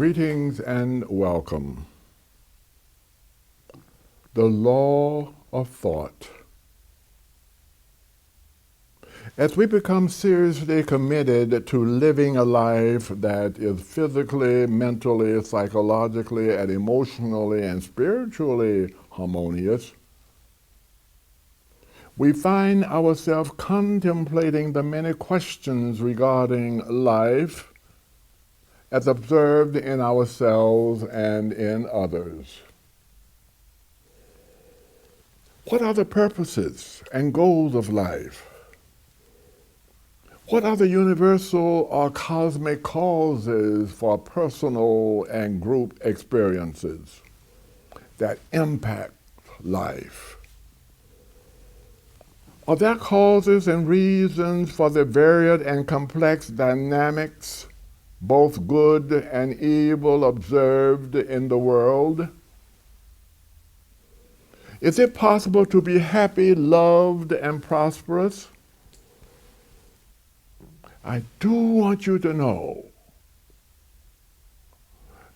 Greetings and welcome. The law of thought. As we become seriously committed to living a life that is physically, mentally, psychologically, and emotionally and spiritually harmonious, we find ourselves contemplating the many questions regarding life as observed in ourselves and in others. What are the purposes and goals of life? What are the universal or cosmic causes for personal and group experiences that impact life? Are there causes and reasons for the varied and complex dynamics, both good and evil, observed in the world? Is it possible to be happy, loved, and prosperous? I do want you to know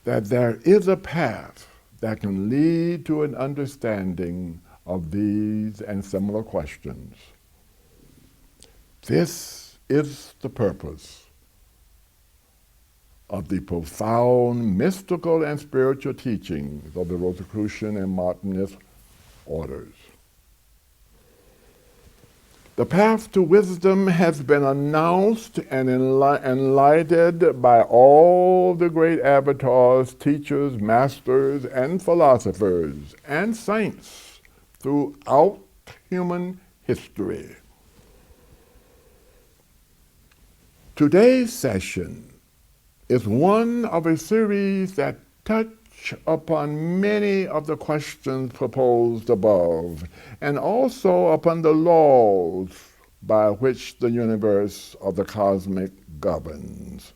that there is a path that can lead to an understanding of these and similar questions. This is the purpose of the profound mystical and spiritual teachings of the Rosicrucian and Martinist orders. The path to wisdom has been announced and enlightened by all the great avatars, teachers, masters, and philosophers, and saints throughout human history. Today's session is one of a series that touch upon many of the questions proposed above, and also upon the laws by which the universe of the cosmic governs.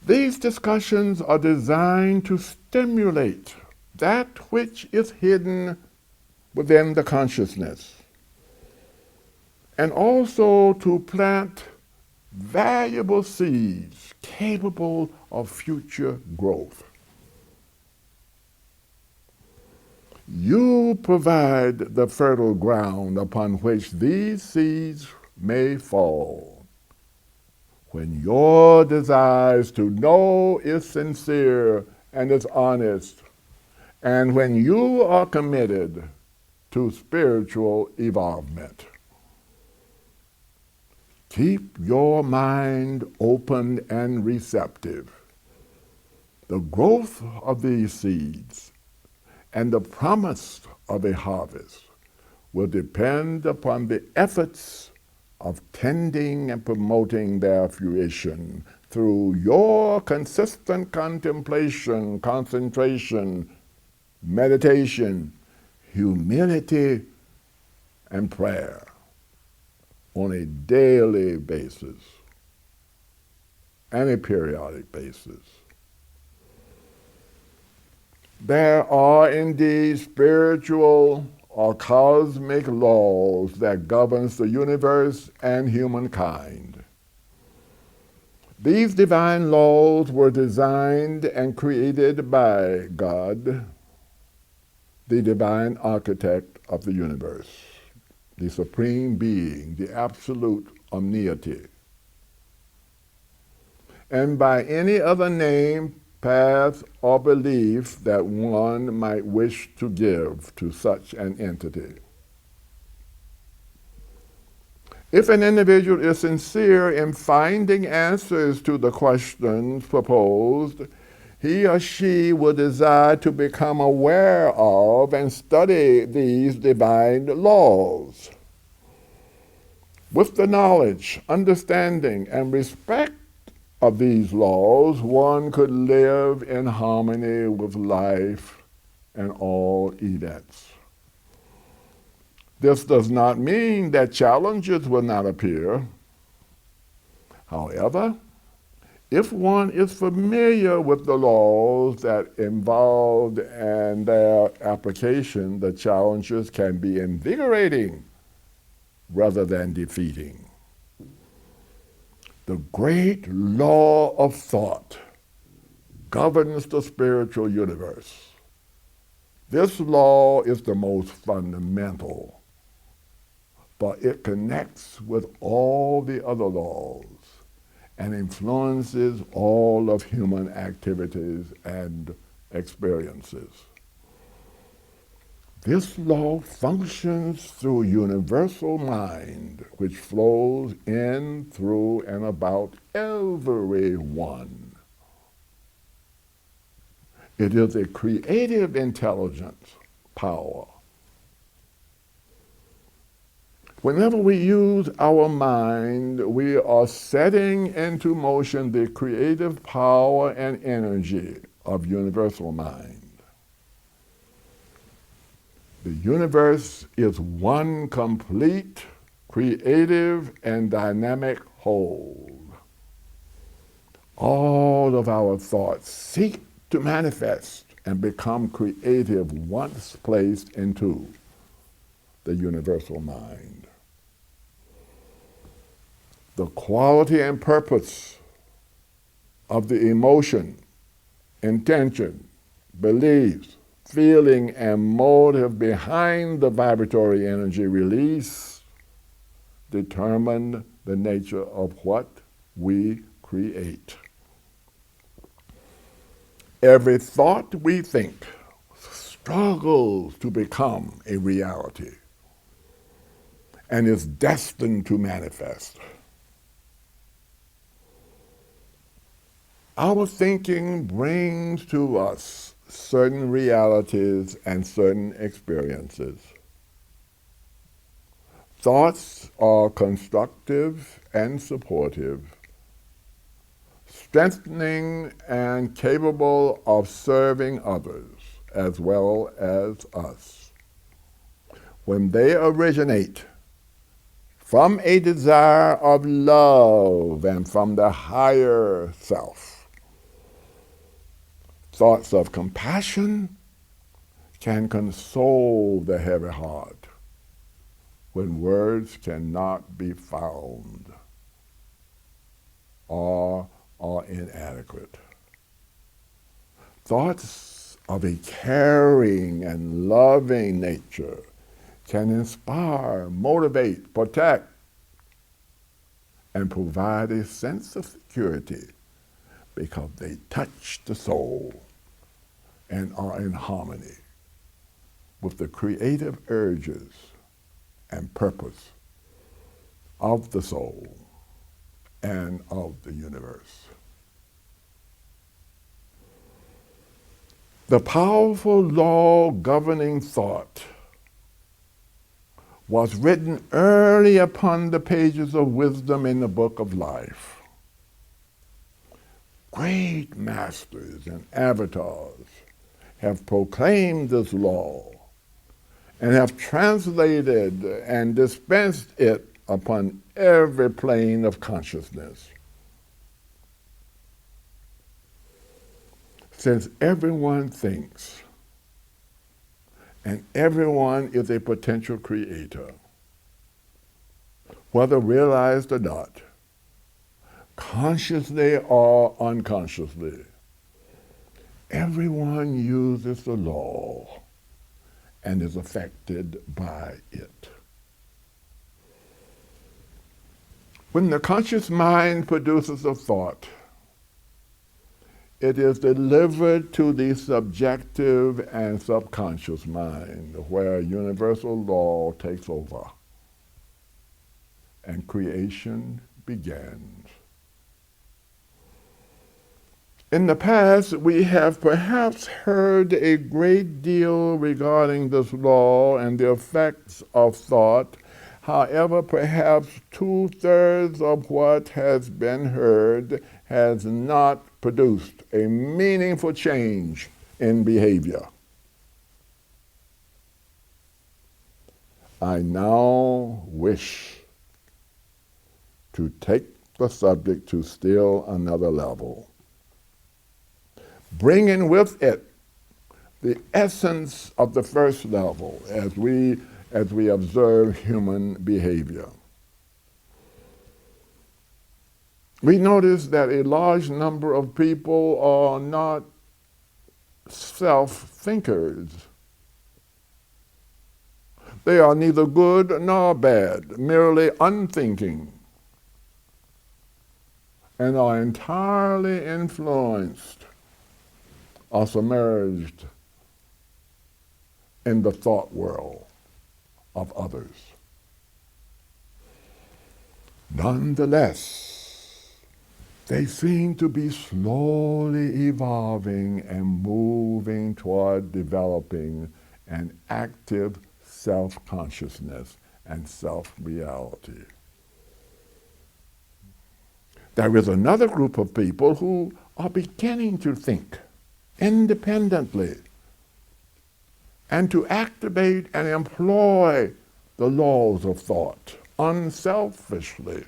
These discussions are designed to stimulate that which is hidden within the consciousness, and also to plant valuable seeds capable of future growth. You provide the fertile ground upon which these seeds may fall. When your desires to know is sincere and is honest, and when you are committed to spiritual evolvement. Keep your mind open and receptive. The growth of these seeds and the promise of a harvest will depend upon the efforts of tending and promoting their fruition through your consistent contemplation, concentration, meditation, humility, and prayer on a daily basis and a periodic basis. There are indeed spiritual or cosmic laws that governs the universe and humankind. These divine laws were designed and created by God, the divine architect of the universe, the supreme being, the absolute omniety. And by any other name, path, or belief that one might wish to give to such an entity. If an individual is sincere in finding answers to the questions proposed, he or she will desire to become aware of and study these divine laws. With the knowledge, understanding, and respect of these laws, one could live in harmony with life and all events. This does not mean that challenges will not appear. However, if one is familiar with the laws that involved and their application, the challenges can be invigorating rather than defeating. The great law of thought governs the spiritual universe. This law is the most fundamental, but it connects with all the other laws and influences all of human activities and experiences. This law functions through universal mind, which flows in, through, and about everyone. It is a creative intelligence power. Whenever we use our mind, we are setting into motion the creative power and energy of universal mind. The universe is one complete, creative, and dynamic whole. All of our thoughts seek to manifest and become creative once placed into the universal mind. The quality and purpose of the emotion, intention, beliefs, feeling, and motive behind the vibratory energy release determine the nature of what we create. Every thought we think struggles to become a reality and is destined to manifest. Our thinking brings to us certain realities and certain experiences. Thoughts are constructive and supportive, strengthening and capable of serving others as well as us. When they originate from a desire of love and from the higher self, thoughts of compassion can console the heavy heart when words cannot be found or are inadequate. Thoughts of a caring and loving nature can inspire, motivate, protect, and provide a sense of security because they touch the soul and are in harmony with the creative urges and purpose of the soul and of the universe. The powerful law governing thought was written early upon the pages of wisdom in the book of life. Great masters and avatars have proclaimed this law and have translated and dispensed it upon every plane of consciousness. Since everyone thinks and everyone is a potential creator, whether realized or not, consciously or unconsciously, everyone uses the law and is affected by it. When the conscious mind produces a thought, it is delivered to the subjective and subconscious mind, where universal law takes over and creation begins. In the past, we have perhaps heard a great deal regarding this law and the effects of thought. However, perhaps 2/3 of what has been heard has not produced a meaningful change in behavior. I now wish to take the subject to still another level, bringing with it the essence of the first level as we observe human behavior. We notice that a large number of people are not self-thinkers. They are neither good nor bad, merely unthinking, and are entirely influenced or submerged in the thought world of others. Nonetheless, they seem to be slowly evolving and moving toward developing an active self-consciousness and self-reality. There is another group of people who are beginning to think independently and to activate and employ the laws of thought unselfishly.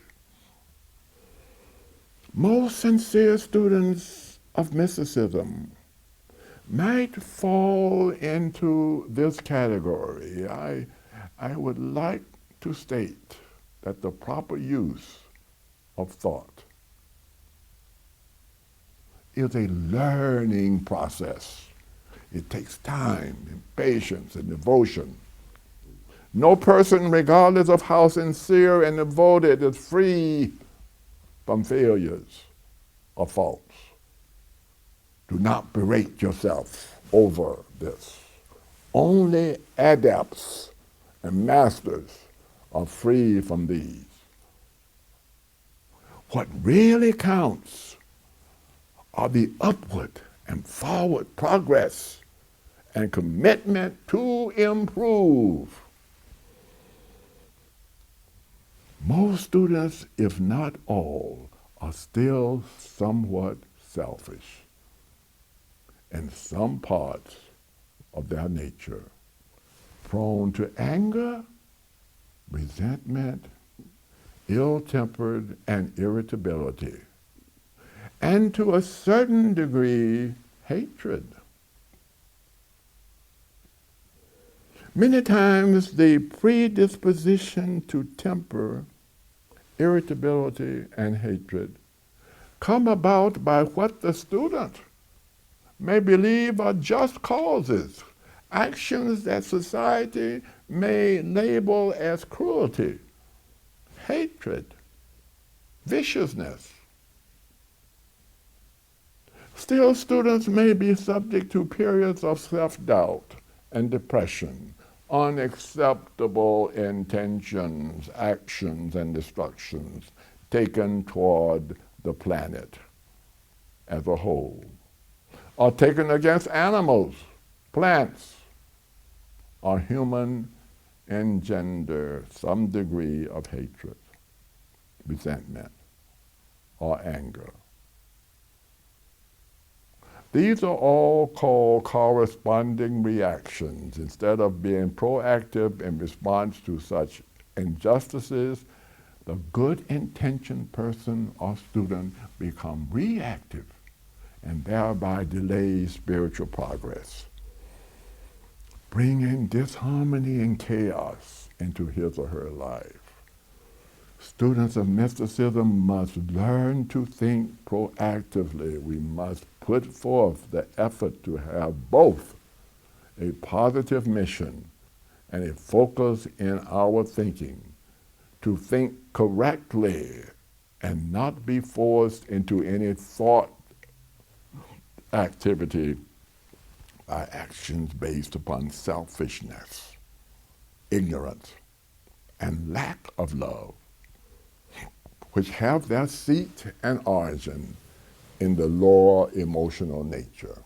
Most sincere students of mysticism might fall into this category. I would like to state that the proper use of thought is a learning process. It takes time and patience and devotion. No person, regardless of how sincere and devoted, is free from failures or faults. Do not berate yourself over this. Only adepts and masters are free from these. What really counts are the upward and forward progress and commitment to improve. Most students, if not all, are still somewhat selfish in some parts of their nature, prone to anger, resentment, ill-tempered, and irritability, and to a certain degree, hatred. Many times the predisposition to temper, irritability, and hatred come about by what the student may believe are just causes, actions that society may label as cruelty, hatred, viciousness. Still, students may be subject to periods of self-doubt and depression, unacceptable intentions, actions, and destructions taken toward the planet as a whole, or taken against animals, plants, or human engender some degree of hatred, resentment, or anger. These are all called corresponding reactions. Instead of being proactive in response to such injustices, the good-intentioned person or student become reactive and thereby delays spiritual progress, bringing disharmony and chaos into his or her life. Students of mysticism must learn to think proactively. We must put forth the effort to have both a positive mission and a focus in our thinking, to think correctly and not be forced into any thought activity by actions based upon selfishness, ignorance, and lack of love, which have their seat and origin in the lower emotional nature.